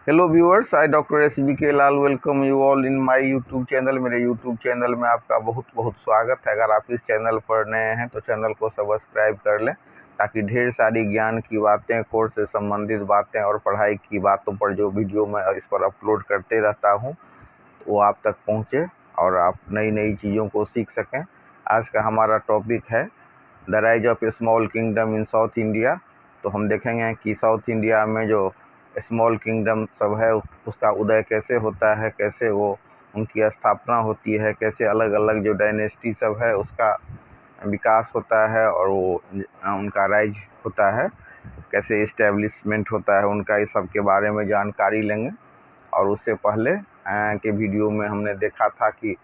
Hello viewers, I doctor SBK Lal welcome you all in my YouTube channel. मेरे YouTube channel में आपका बहुत बहुत स्वागत है। अगर आप इस चैनल पर नए हैं तो चैनल को सब्सक्राइब कर लें ताकि ढेर सारी ज्ञान की बातें, कोर्स से संबंधित बातें और पढ़ाई की बातों पर जो वीडियो मैं इस पर अपलोड करते रहता हूं वो आप तक पहुंचे और आप नई नई चीज़ों को सीख सकें। आज का हमारा टॉपिक है the rise of A small kingdom in south India. तो हम देखेंगे कि साउथ इंडिया में जो स्मॉल किंगडम सब है उसका उदय कैसे होता है, कैसे वो उनकी स्थापना होती है, कैसे अलग अलग जो डायनेस्टी सब है उसका विकास होता है और वो उनका राइज होता है, कैसे इस्टेब्लिशमेंट होता है उनका, इस सब के बारे में जानकारी लेंगे। और उससे पहले के वीडियो में हमने देखा था कि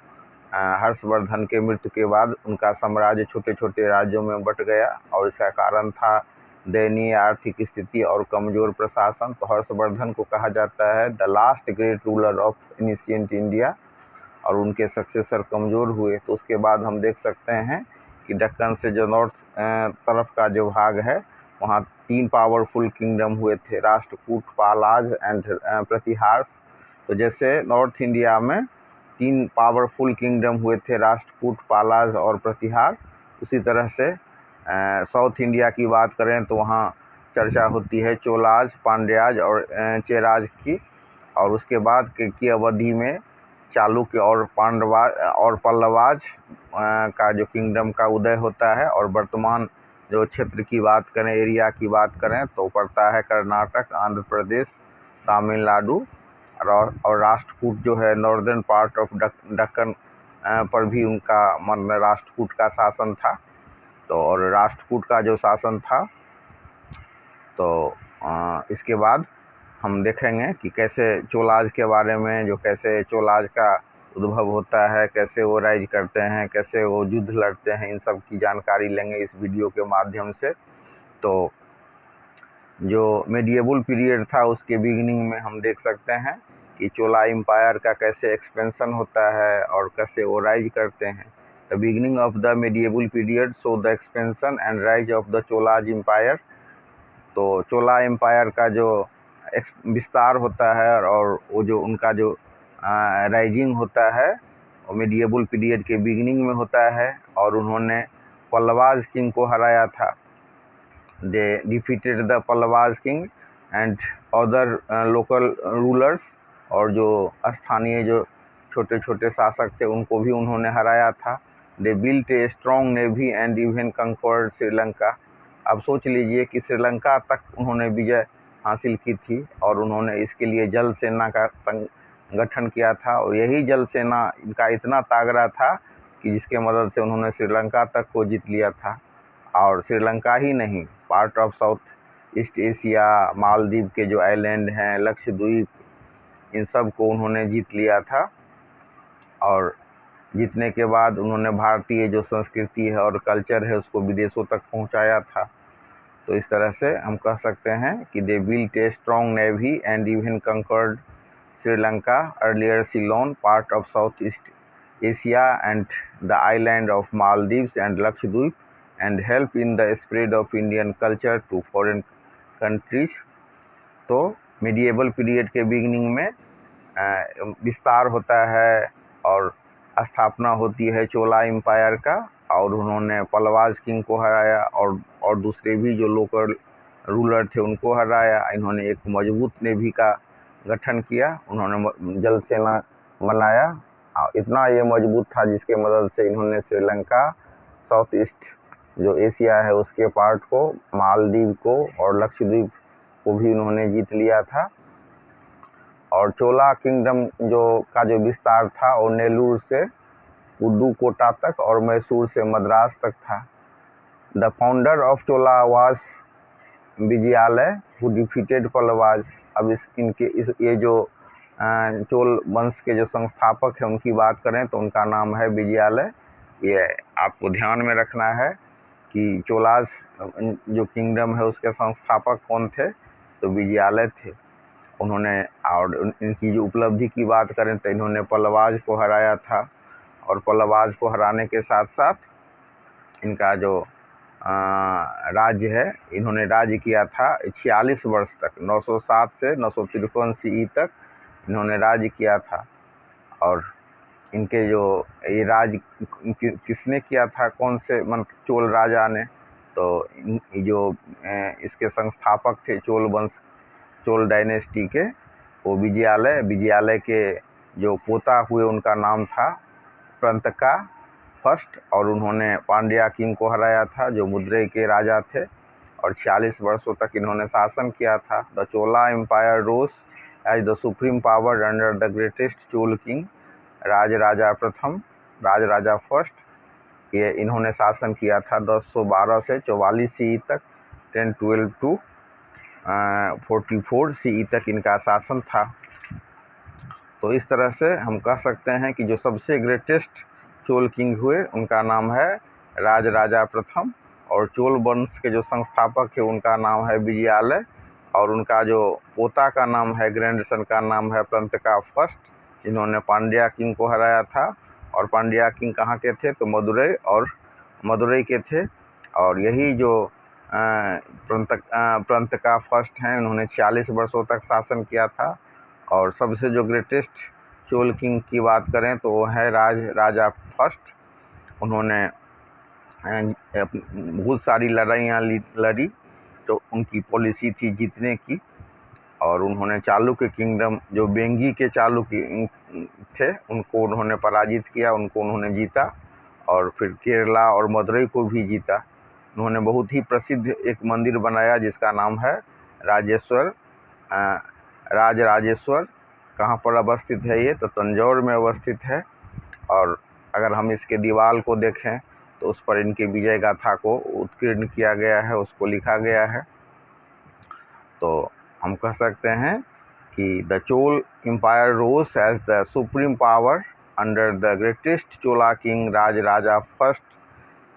हर्षवर्धन के मृत्यु के बाद उनका साम्राज्य छोटे छोटे राज्यों में बट गया और इसका कारण था दयनीय आर्थिक स्थिति और कमजोर प्रशासन। तो हर्षवर्धन को कहा जाता है the last great ruler of ancient India और उनके सक्सेसर कमजोर हुए। तो उसके बाद हम देख सकते हैं कि दक्कन से जो नॉर्थ तरफ का जो भाग है वहाँ 3 पावरफुल किंगडम हुए थे, राष्ट्रकूट, पालाज एंड प्रतिहार्स। तो जैसे नॉर्थ इंडिया में 3 पावरफुल किंगडम हुए थे, राष्ट्रकूट, पालाज और प्रतिहार, उसी तरह से साउथ इंडिया की बात करें तो वहाँ चर्चा होती है चोलाज, पांड्याज और चेराज की। और उसके बाद की अवधि में चालुक्य और पांडवा और पल्लवाज का जो किंगडम का उदय होता है। और वर्तमान जो क्षेत्र की बात करें, एरिया की बात करें तो पड़ता है कर्नाटक, आंध्र प्रदेश, तमिलनाडु। और राष्ट्रकूट जो है नॉर्दर्न पार्ट ऑफ दक्कन पर भी उनका राष्ट्रकूट का शासन था। तो और राष्ट्रकूट का जो शासन था तो इसके बाद हम देखेंगे कि कैसे चोलाज के बारे में, जो कैसे चोलाज का उद्भव होता है, कैसे वो राइज करते हैं, कैसे वो युद्ध लड़ते हैं, इन सब की जानकारी लेंगे इस वीडियो के माध्यम से। तो जो मेडिएवल पीरियड था उसके बिगिनिंग में हम देख सकते हैं कि चोला एम्पायर का कैसे एक्सपेंशन होता है और कैसे वो राइज करते हैं। The beginning of the medieval period so the expansion and rise of the Cholas empire. तो चोला एम्पायर का जो विस्तार होता है और वो जो उनका जो राइजिंग होता है वो मेडिएवल पीरियड के बिगिनिंग में होता है। और उन्होंने पल्लवाज किंग को हराया था। They defeated the Pallavas king and other local rulers, और जो स्थानीय जो छोटे छोटे शासक थे उनको भी उन्होंने हराया था। They built a strong navy and even conquered Sri Lanka. अब सोच लीजिए कि श्रीलंका तक उन्होंने विजय हासिल की थी और उन्होंने इसके लिए जल सेना का गठन किया था। और यही जल सेना इनका इतना तागड़ा था कि जिसके मदद से उन्होंने श्रीलंका तक को जीत लिया था। और श्रीलंका ही नहीं, part of south east Asia, Maldives के जो आइलैंड हैं, लक्षद्वीप, इन सब को उन्होंने जीत लिया था। और जीतने के बाद उन्होंने भारतीय जो संस्कृति है और कल्चर है उसको विदेशों तक पहुंचाया था। तो इस तरह से हम कह सकते हैं कि they built a strong navy and even conquered Sri Lanka, earlier Ceylon, part of south east Asia and the island of Maldives and Lakshadweep, and help in the spread of Indian culture to foreign countries. तो मेडिएवल पीरियड के beginning में विस्तार होता है और स्थापना होती है चोला एम्पायर का, और उन्होंने पल्लवाज किंग को हराया और दूसरे भी जो लोकल रूलर थे उनको हराया। इन्होंने एक मजबूत नेवी का गठन किया, उन्होंने जल सेना बनाया। इतना ये मजबूत था जिसके मदद से इन्होंने श्रीलंका, साउथ ईस्ट जो एशिया है उसके पार्ट को, मालदीव को और लक्षद्वीप को भी उन्होंने जीत लिया था। और चोला किंगडम जो विस्तार था वो नेल्लूर से पुदुकोटा तक और मैसूर से मद्रास तक था। The founder of Chola was Vijayalaya who defeated Pallavas. अब ये जो चोल वंश के जो संस्थापक हैं उनकी बात करें तो उनका नाम है विजयालय। ये आपको ध्यान में रखना है कि चोलाज जो किंगडम है उसके संस्थापक कौन थे, तो विजयालय थे। उन्होंने, और इनकी जो उपलब्धि की बात करें तो इन्होंने पल्लवाज को हराया था। और पल्लवाज को हराने के साथ साथ इनका जो राज्य है। इन्होंने राज्य किया था 46 वर्ष तक, 907 से 953 CE तक इन्होंने राज्य किया था। और इनके जो ये राज किसने किया था, कौन से चोल राजा ने, तो जो इसके संस्थापक थे चोल वंश, चोल डायनेस्टी के, वो विजयालय के जो पोता हुए उनका नाम था प्रंतका फर्स्ट, और उन्होंने पांड्या किंग को हराया था जो मदुरई के राजा थे, और 46 वर्षों तक इन्होंने शासन किया था। The Chola empire rose as the supreme power under the greatest Chola king Rajaraja प्रथम, राजराजा फर्स्ट। ये इन्होंने शासन किया था 1012 से 44 CE तक, 1012 टू 44 CE तक इनका शासन था। तो इस तरह से हम कह सकते हैं कि जो सबसे ग्रेटेस्ट चोल किंग हुए उनका नाम है राजराजा प्रथम, और चोल वंश के जो संस्थापक है उनका नाम है विजयालय, और उनका जो पोता का नाम है, ग्रैंडसन का नाम है प्रंतका फर्स्ट, जिन्होंने पांड्या किंग को हराया था। और पांड्या किंग कहाँ के थे, तो मदुरई के थे। और यही जो प्रंतका फर्स्ट हैं, उन्होंने 46 वर्षों तक शासन किया था। और सबसे जो ग्रेटेस्ट चोल किंग की बात करें तो वो है राजा फर्स्ट। उन्होंने बहुत सारी लड़ाइयाँ लड़ी, तो उनकी पॉलिसी थी जीतने की, और उन्होंने चालुक्य किंगडम, जो बेंगी के चालुक्य थे, उनको उन्होंने पराजित किया, उनको उन्होंने जीता, और फिर केरला और मदुरई को भी जीता। उन्होंने बहुत ही प्रसिद्ध एक मंदिर बनाया जिसका नाम है राजराजेश्वर। कहाँ पर अवस्थित है ये, तो तंजौर में अवस्थित है। और अगर हम इसके दीवार को देखें तो उस पर इनके विजय गाथा को उत्कीर्ण किया गया है, उसको लिखा गया है। तो हम कह सकते हैं कि the Chola empire rose as the supreme power under the greatest Chola king Rajaraja first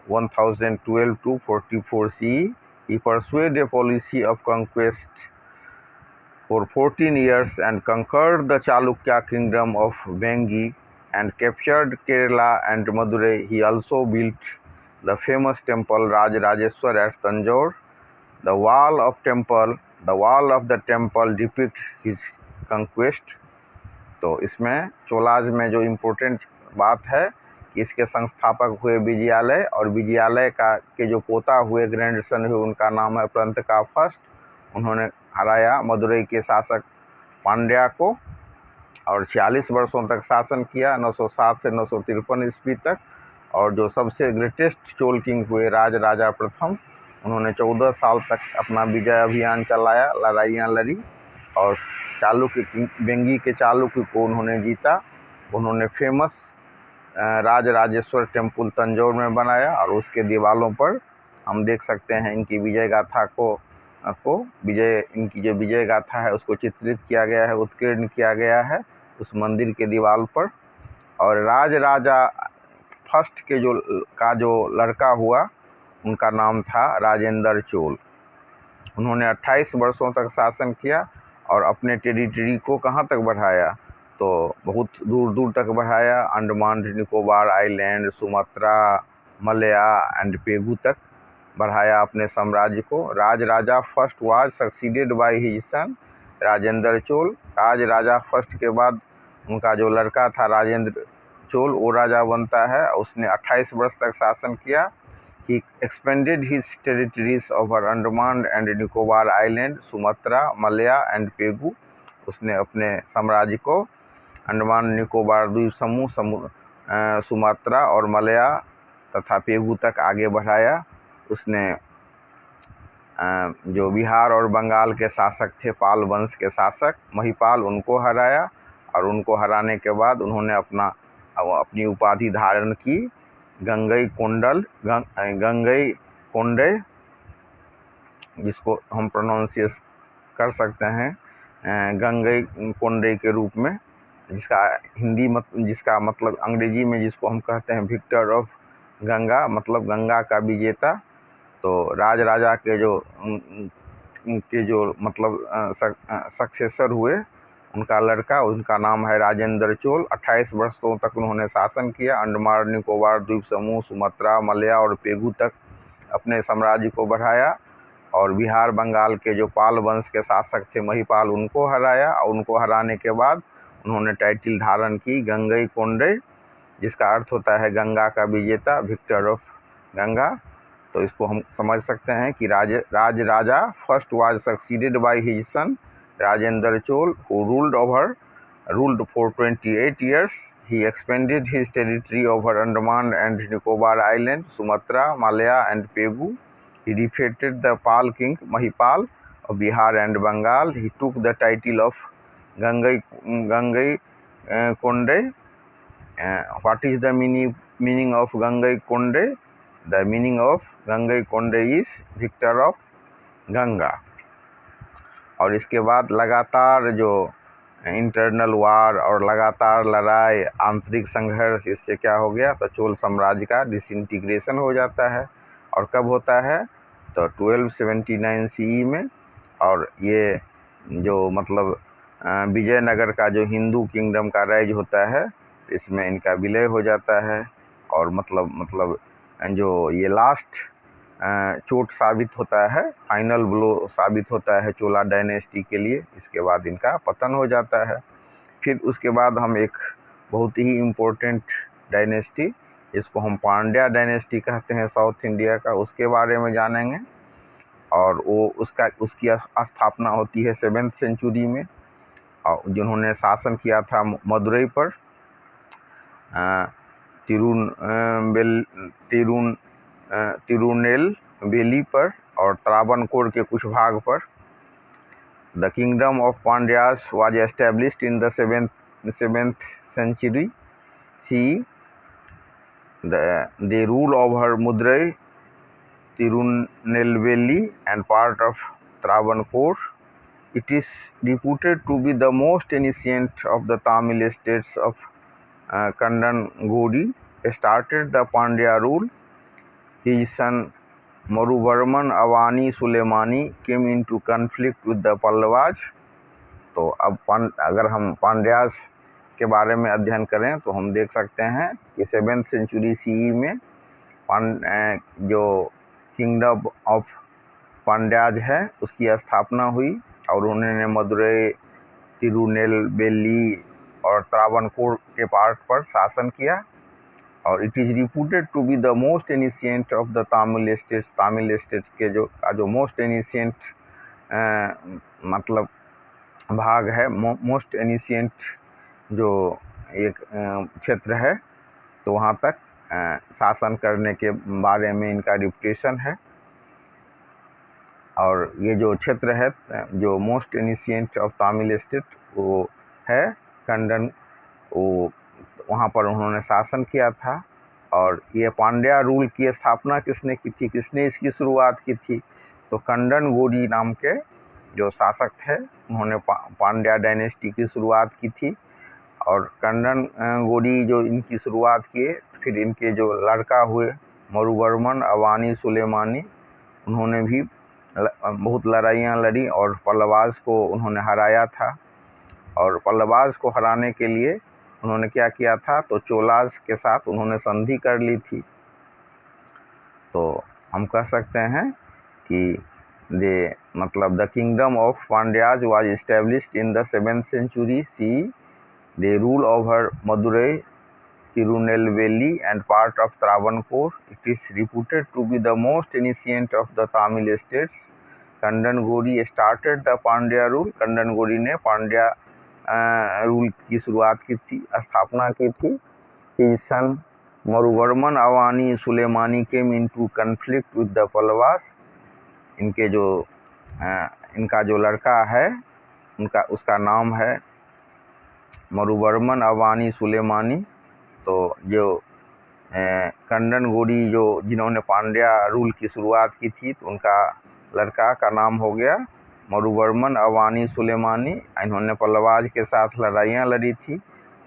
1012 to 44 CE. He pursued a policy of conquest for 14 years and conquered the Chalukya kingdom of Bengi and captured Kerala and Madurai. He also built the famous temple Rajarajeshwar at Tanjore. The wall of the temple depicts his conquest. तो इसमें चोलाज में जो important बात है कि इसके संस्थापक हुए विजयालय, और विजयालय के जो पोता हुए, ग्रैंडसन हुए, उनका नाम है प्रंतका फर्स्ट। उन्होंने हराया मदुरई के शासक पांड्या को, और 46 वर्षों तक शासन किया, 907 से 953 ईस्वी तक। और जो सबसे ग्रेटेस्ट चोल किंग हुए राजराजा प्रथम, उन्होंने 14 साल तक अपना विजय अभियान चलाया, लड़ाइयाँ लड़ी, और बेंगी के चालुक्य को उन्होंने जीता। उन्होंने फेमस राजराजेश्वर टेम्पल तंजौर में बनाया, और उसके दीवारों पर हम देख सकते हैं इनकी विजय गाथा इनकी जो विजय गाथा है उसको चित्रित किया गया है, उत्कीर्ण किया गया है उस मंदिर के दीवार पर। और राजराजा फर्स्ट के जो लड़का हुआ उनका नाम था राजेंद्र चोल। उन्होंने 28 वर्षों तक शासन किया, और अपने टेरिटरी को कहाँ तक बढ़ाया, तो बहुत दूर दूर तक बढ़ाया, अंडमान निकोबार आइलैंड, सुमात्रा, मलया एंड पेगू तक बढ़ाया अपने साम्राज्य को। Rajaraja first was succeeded by his son Rajendra Chola. Rajaraja first के बाद उनका जो लड़का था राजेंद्र चोल, वो राजा बनता है। उसने 28 वर्ष तक शासन किया। He expanded his territories over Andaman and Nicobar Island, Sumatra, मलया एंड पेगू। उसने अपने साम्राज्य को अंडमान निकोबार द्वीप समूह, सुमात्रा और मलया तथा पेगू तक आगे बढ़ाया। उसने जो बिहार और बंगाल के शासक थे, पाल वंश के शासक महिपाल, उनको हराया, और उनको हराने के बाद उन्होंने अपनी उपाधि धारण की गंगई कोंडे, जिसको हम प्रोनाउंसिएट कर सकते हैं गंगई कोंडे के रूप में, जिसका मतलब अंग्रेजी में जिसको हम कहते हैं विक्टर ऑफ गंगा, मतलब गंगा का विजेता। तो राजराजा के जो मतलब सक्सेसर हुए, उनका लड़का, उनका नाम है राजेंद्र चोल। 28 वर्षों तक उन्होंने शासन किया। अंडमान निकोबार द्वीप समूह, सुमात्रा, मलया और पेगू तक अपने साम्राज्य को बढ़ाया और बिहार बंगाल के जो पाल वंश के शासक थे महिपाल, उनको हराया। और उनको हराने के बाद उन्होंने टाइटिल धारण की गंगईकोंडई, जिसका अर्थ होता है गंगा का विजेता, विक्टर ऑफ गंगा। तो इसको हम समझ सकते हैं कि Raja first was succeeded by his son Rajendra Chola, who ruled for 28 years. He expanded his territory over Andaman and Nicobar Island, Sumatra, Malaya and Pegu. He defeated the Pal king Mahipal of Bihar and Bengal. He took the title of Gangai Konde. What is the meaning of Gangai Konde? The meaning of Gangai Konde is victor of Ganga. और इसके बाद लगातार जो internal वार और लगातार लड़ाई, आंतरिक संघर्ष, इससे क्या हो गया, तो चोल साम्राज्य का डिसइंटीग्रेशन हो जाता है। और कब होता है, तो 1279 CE में। और ये जो मतलब विजयनगर का जो हिंदू किंगडम का राज होता है, इसमें इनका विलय हो जाता है। और मतलब जो ये लास्ट चोट साबित होता है, फाइनल ब्लो साबित होता है चोला डायनेस्टी के लिए। इसके बाद इनका पतन हो जाता है। फिर उसके बाद हम एक बहुत ही इम्पोर्टेंट डायनेस्टी, इसको हम पांड्या डायनेस्टी कहते हैं, साउथ इंडिया का, उसके बारे में जानेंगे। और वो उसकी स्थापना होती है 7th सेंचुरी में, और जिन्होंने शासन किया था मदुरई पर, तिरुनेलवेली पर और त्रावणकोर के कुछ भाग पर। The kingdom of Pandyas was established in the 7th century CE. They rule over Madurai, Tirunelveli and part of Travancore. It is reputed to be the most ancient of the Tamil states of Kandangudi. Started the Pandya rule. His son Maruvarman Avani Sulemani came into conflict with the Pallavas. तो अब अगर हम पांड्यास के बारे में अध्ययन करें तो हम देख सकते हैं कि 7th सेंचुरी CE में जो किंगडम ऑफ पांड्याज है उसकी स्थापना हुई। और उन्होंने मदुरई, तिरुनेलवेली और त्रावणकोर के पार्ट पर शासन किया। और it is reputed to be the most ancient of the Tamil states. Tamil states के जो मोस्ट एनिशियंट मतलब भाग है, मोस्ट एनिशियंट जो एक क्षेत्र है, तो वहाँ तक शासन करने के बारे में इनका रिपुटेशन है। और ये जो क्षेत्र है जो most ancient of Tamil state, वो है कंडन, वो वहाँ पर उन्होंने शासन किया था। और ये पांड्या रूल की स्थापना किसने की थी, किसने इसकी शुरुआत की थी, तो कंडनगोरी नाम के जो शासक थे उन्होंने पांड्या डायनेस्टी की शुरुआत की थी। और कंडनगोरी जो इनकी शुरुआत किए, फिर इनके जो लड़का हुए मरुवर्मन अवानी सुलेमानी, उन्होंने भी बहुत लड़ाइयाँ लड़ी और पल्लवास को उन्होंने हराया था। और पल्लवास को हराने के लिए उन्होंने क्या किया था, तो चोलास के साथ उन्होंने संधि कर ली थी। तो हम कह सकते हैं कि the kingdom of Pandyas was established in the 7th century CE. They rule over Madurai, Tirunelveli and part of Travancore. It is reputed to be the most ancient of the Tamil states. कंडनगोरी started the Pandya rule. कंडनगोरी ने Pandya rule की शुरुआत की थी, स्थापना की थी। His son मरुवर्मन Avani Sulemani came into conflict with the Pallavas. इनका जो लड़का है उसका नाम है मरुवर्मन अवानी सुलेमानी। तो जो कंडनगोरी जिन्होंने पांड्या रूल की शुरुआत की थी, तो उनका लड़का का नाम हो गया मरुवर्मन अवानी सुलेमानी। इन्होंने पल्लवाज के साथ लड़ाइयाँ लड़ी थी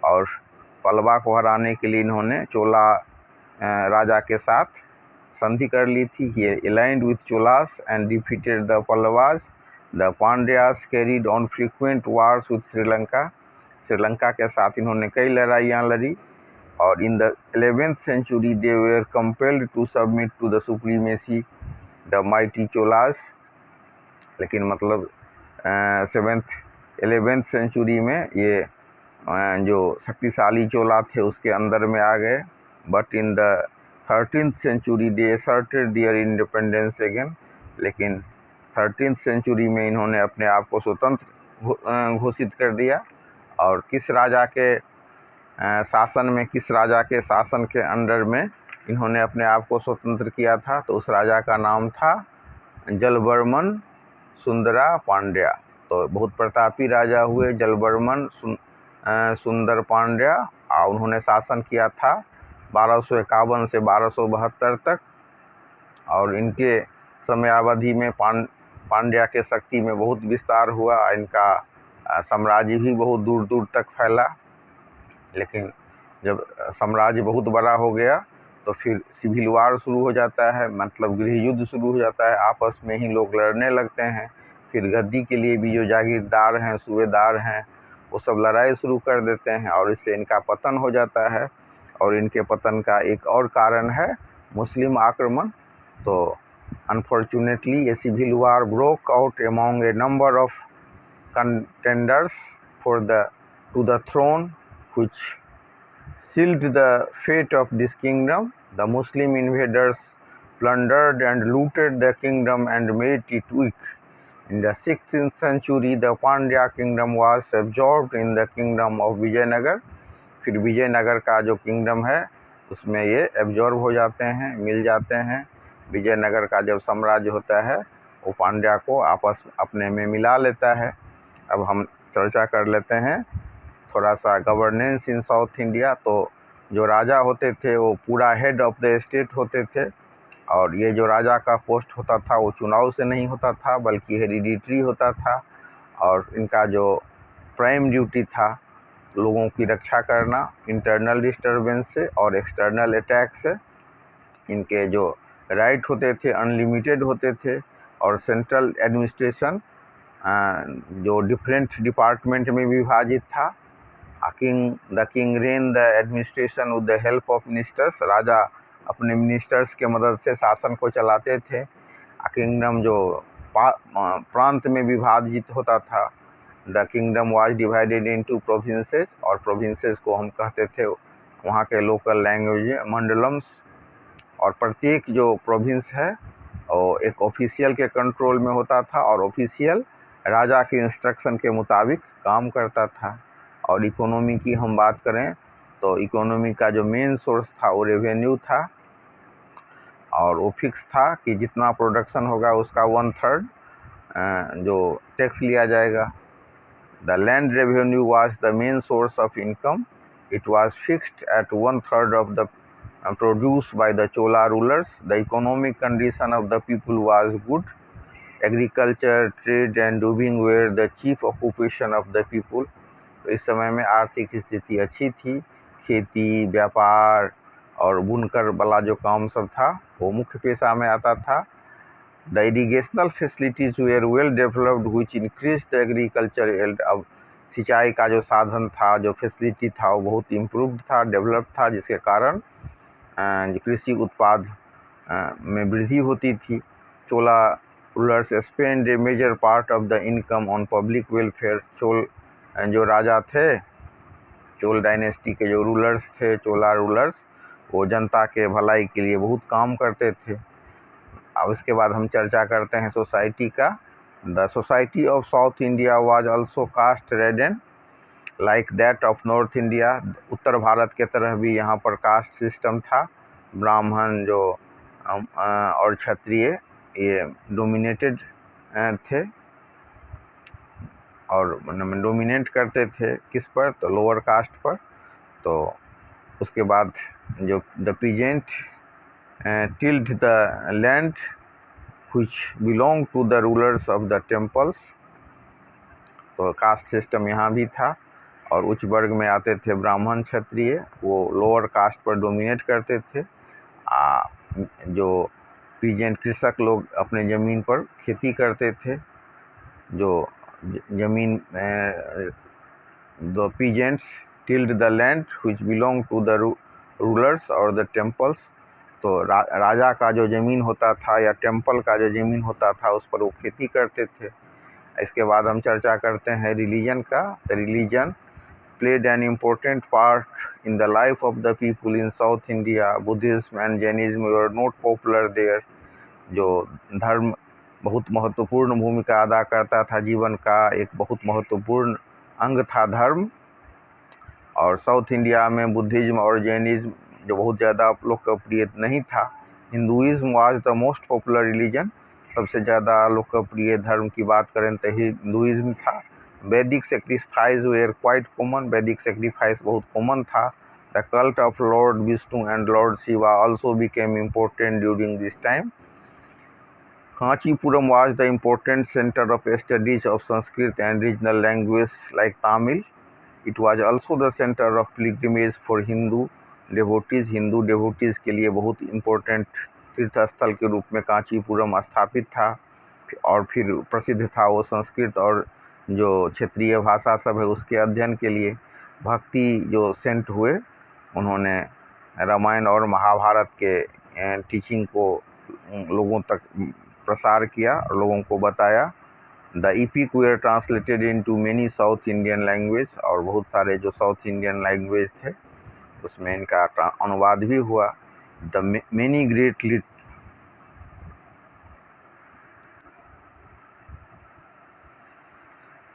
और पल्लवा को हराने के लिए इन्होंने चोला राजा के साथ संधि कर ली थी। He aligned with Cholas and defeated the Pallavas. The Pandyas carried on frequent wars with Sri Lanka के साथ इन्होंने कई लड़ाइयाँ लड़ी। और in the 11th century they were compelled to submit to the supremacy the mighty Cholas। लेकिन मतलब 11th सेंचुरी में ये जो शक्तिशाली चोला थे उसके अंदर में आ गए। But in the 13th century they asserted their independence again। लेकिन 13th सेंचुरी में इन्होंने अपने आप को स्वतंत्र घोषित कर दिया। और किस राजा के शासन में, किस राजा के शासन के अंडर में इन्होंने अपने आप को स्वतंत्र किया था? तो उस राजा का नाम था जलवर्मन सुंदरा पांड्या। तो बहुत प्रतापी राजा हुए जलवर्मन सुंदर पांड्या, और उन्होंने शासन किया था 1251 से 1272 तक। और इनके समयावधि में पांड्या के शक्ति में बहुत विस्तार हुआ। इनका साम्राज्य भी बहुत दूर दूर तक फैला। लेकिन जब साम्राज्य बहुत बड़ा हो गया तो फिर सिविल वार शुरू हो जाता है, मतलब गृह युद्ध शुरू हो जाता है। आपस में ही लोग लड़ने लगते हैं। फिर गद्दी के लिए भी जो जागीरदार हैं, सूबेदार हैं, वो सब लड़ाई शुरू कर देते हैं और इससे इनका पतन हो जाता है। और इनके पतन का एक और कारण है मुस्लिम आक्रमण। तो unfortunately a civil war broke out among a number of contenders to the throne, which sealed the fate of this kingdom. The Muslim invaders plundered and looted the kingdom and made it weak. In the 16th century, the Pandya kingdom was absorbed in the kingdom of Vijayanagar। फिर विजयनगर का जो kingdom है उसमें ये absorb हो जाते हैं, मिल जाते हैं। विजयनगर का जब साम्राज्य होता है वो पांड्या को आपस अपने में मिला लेता है। अब हम चर्चा कर लेते हैं थोड़ा सा गवर्नेंस इन साउथ इंडिया। तो जो राजा होते थे वो पूरा हेड ऑफ द स्टेट होते थे। और ये जो राजा का पोस्ट होता था वो चुनाव से नहीं होता था बल्कि हेरिडिटरी होता था। और इनका जो प्राइम ड्यूटी था लोगों की रक्षा करना इंटरनल डिस्टर्बेंस से और एक्सटर्नल अटैक से। इनके जो राइट होते थे अनलिमिटेड होते थे। और सेंट्रल एडमिनिस्ट्रेशन जो डिफरेंट डिपार्टमेंट में विभाजित था। The king ran the administration with the help of ministers. राजा अपने मिनिस्टर्स के मदद से शासन को चलाते थे। किंगडम जो प्रांत में विभाजित होता था, the kingdom was divided into provinces. और प्रोविंसेस को हम कहते थे वहाँ के लोकल लैंग्वेज मंडलम्स। और प्रत्येक जो प्रोविंस है वो एक ऑफिशियल के कंट्रोल में होता था और ऑफिशियल राजा के इंस्ट्रक्शन के मुताबिक काम करता था। और इकोनॉमी की हम बात करें तो इकोनॉमी का जो मेन सोर्स था वो रेवेन्यू था। और वो फिक्स था कि जितना प्रोडक्शन होगा उसका 1/3 जो टैक्स लिया जाएगा। The land revenue was the main source of income. It was fixed at 1/3 of the produce by the Chola rulers. The economic condition of the people was good. Agriculture, trade and weaving were the chief occupation of the people. तो इस समय में आर्थिक स्थिति अच्छी थी। खेती, व्यापार और बुनकर वाला जो काम सब था वो मुख्य पेशा में आता था। The irrigational facilities were well developed which increase the agriculture yield. अब सिंचाई का जो साधन था, जो फैसिलिटी था वो बहुत इम्प्रूव्ड था, डेवलप था, जिसके कारण कृषि उत्पाद में वृद्धि होती थी। Chola rulers spend a major part of the income on public welfare. Chola जो राजा थे, चोल डायनेस्टी के जो रूलर्स थे, चोला रूलर्स, वो जनता के भलाई के लिए बहुत काम करते थे। अब इसके बाद हम चर्चा करते हैं सोसाइटी का। The society of south India was also caste ridden like that of north India. उत्तर भारत के तरह भी यहाँ पर कास्ट सिस्टम था। ब्राह्मण जो और क्षत्रिय ये डोमिनेटेड थे और डोमिनेट करते थे किस पर? तो लोअर कास्ट पर। तो उसके बाद जो the peasant tilde the land which belong to the rulers of the temples। तो कास्ट सिस्टम यहाँ भी था। और उच्च वर्ग में आते थे ब्राह्मण, क्षत्रिय, वो लोअर कास्ट पर डोमिनेट करते थे। जो पीजेंट कृषक लोग अपने ज़मीन पर खेती करते थे। जो ज़मीन the peasants tilled the land which belonged to the rulers or the temples. तो राजा का जो ज़मीन होता था या टेम्पल का जो ज़मीन होता था उस पर वो खेती करते थे। इसके बाद हम चर्चा करते हैं रिलीजन का। The religion played an important part in the life of the people in South India. Buddhism and Jainism were not popular there. जो धर्म बहुत महत्वपूर्ण भूमिका अदा करता था, जीवन का एक बहुत महत्वपूर्ण अंग था धर्म। और साउथ इंडिया में बुद्धिज्म और जैनिज्म जो बहुत ज़्यादा लोकप्रिय नहीं था। Hinduism was the most popular religion. सबसे ज़्यादा लोकप्रिय धर्म की बात करें तो हिंदुइज्म था। वैदिक सेक्रीफाइस वेयर क्वाइट कॉमन। वैदिक सेक्रीफाइस बहुत कॉमन था। The cult of lord Vishnu and lord Shiva also became important during this time. Kanchipuram was the important center of studies of Sanskrit and regional language like Tamil. It was also the center of pilgrimage for Hindu devotees. Hindu devotees के लिए बहुत important तीर्थ स्थल के रूप में कांचीपुरम स्थापित था। और फिर प्रसिद्ध था वो संस्कृत और जो क्षेत्रीय भाषा सब है उसके अध्ययन के लिए। भक्ति जो सेंट हुए उन्होंने रामायण और महाभारत के टीचिंग को लोगों तक प्रसार किया और लोगों को बताया। The epic were translated into many south Indian language. और बहुत सारे जो साउथ इंडियन लैंग्वेज थे उसमें इनका अनुवाद भी हुआ। द मेनी ग्रेट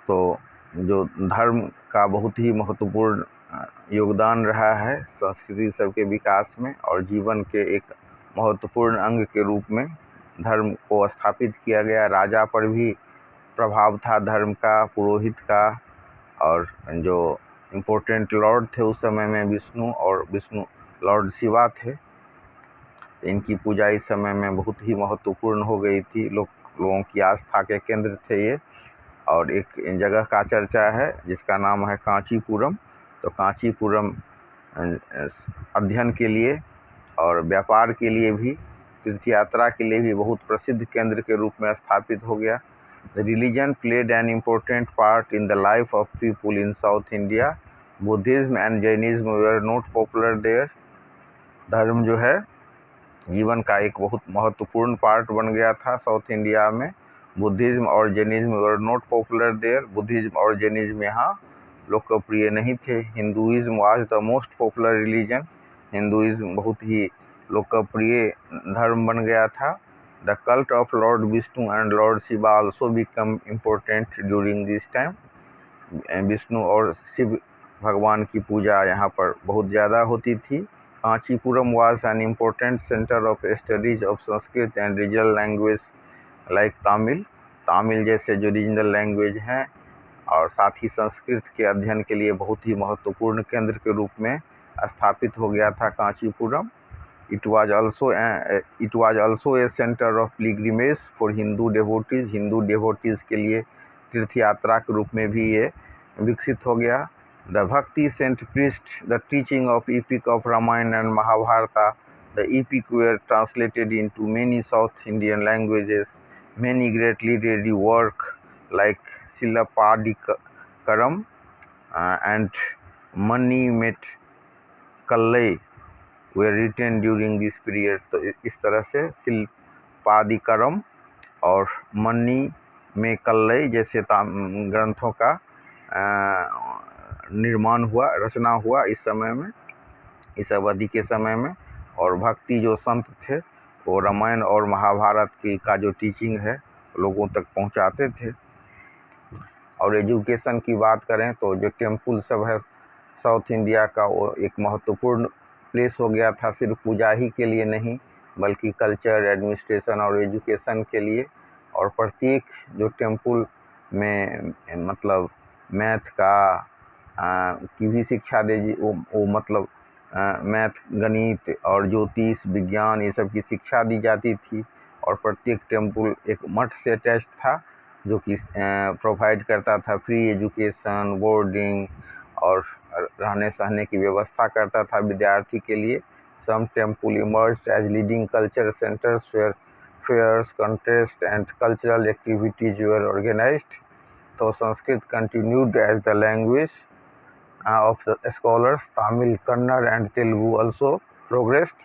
तो जो धर्म का बहुत ही महत्वपूर्ण योगदान रहा है संस्कृति सबके विकास में और जीवन के एक महत्वपूर्ण अंग के रूप में धर्म को स्थापित किया गया। राजा पर भी प्रभाव था धर्म का, पुरोहित का। और जो इम्पोर्टेंट लॉर्ड थे उस समय में विष्णु और विष्णु लॉर्ड शिवा थे। इनकी पूजा इस समय में बहुत ही महत्वपूर्ण हो गई थी। लोगों की आस्था के केंद्र थे ये। और एक जगह का चर्चा है जिसका नाम है कांचीपुरम। तो कांचीपुरम अध्ययन के लिए और व्यापार के लिए भी, तीर्थ यात्रा के लिए भी बहुत प्रसिद्ध केंद्र के रूप में स्थापित हो गया। The religion played an important part in the life of people in south India. Buddhism and Jainism were not popular there. धर्म जो है जीवन का एक बहुत महत्वपूर्ण पार्ट बन गया था साउथ इंडिया में। बुद्धिज्म और Jainism were not popular there. Buddhism और जैनिज्म यहाँ लोकप्रिय नहीं थे। Hinduism was the most popular religion. Hinduism बहुत ही लोकप्रिय धर्म बन गया था। The cult of lord Vishnu and lord Shiva also become important during this time. Vishnu और शिव भगवान की पूजा यहाँ पर बहुत ज़्यादा होती थी। Kanchipuram was an important centre of studies of Sanskrit and regional language like Tamil. Tamil जैसे जो रीजनल लैंग्वेज हैं और साथ ही संस्कृत के अध्ययन के लिए बहुत ही महत्वपूर्ण केंद्र के रूप में स्थापित हो गया था Kanchipuram. It was also a centre of pilgrimage for Hindu devotees. Hindu devotees के लिए तीर्थ यात्रा के रूप में भी ये विकसित हो गया। The bhakti saint priest the teaching of epic of Ramayana and Mahabharata. The epic were translated into many South Indian languages. Many great literary work like Silapadikaram and Manimet Kallai were written during this period. तो इस तरह से शिल्पादिकरम और money में कल्लई जैसे ग्रंथों का निर्माण हुआ, रचना हुआ इस समय में, इस अवधि के समय में। और भक्ति जो संत थे वो रामायण और महाभारत का जो टीचिंग है लोगों तक पहुंचाते थे। और एजुकेशन की बात करें तो जो टेम्पल सब है साउथ इंडिया का वो एक महत्वपूर्ण प्लेस हो गया था, सिर्फ पूजा ही के लिए नहीं बल्कि कल्चर, एडमिनिस्ट्रेशन और एजुकेशन के लिए। और प्रत्येक जो टेम्पल में मतलब मैथ का की भी शिक्षा दे, वो मतलब मैथ, गणित और ज्योतिष, विज्ञान ये सब की शिक्षा दी जाती थी। और प्रत्येक टेम्पल एक मठ से अटैच था जो कि प्रोवाइड करता था फ्री एजुकेशन, बोर्डिंग और रहने सहने की व्यवस्था करता था विद्यार्थी के लिए। Some temple emerged as leading culture centres where fairs, contest and cultural activities were organised. तो Sanskrit continued as the language of the scholars, Tamil, Kannada and Telugu also progressed.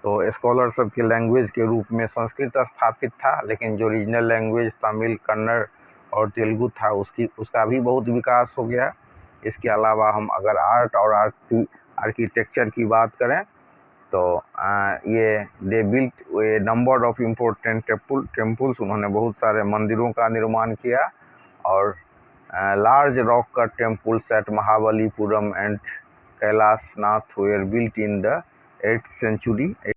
तो स्कॉलर सब के लैंग्वेज के रूप में संस्कृत स्थापित था, लेकिन जो रीजनल लैंग्वेज तमिल, कन्नड़ और तेलुगु था उसका भी बहुत विकास हो गया। इसके अलावा हम अगर आर्ट और आर्किटेक्चर की बात करें तो ये they built a number of important temples, उन्होंने बहुत सारे मंदिरों का निर्माण किया और large rock cut temples at Mahabalipuram and Kailash Nath were built in the 8th century।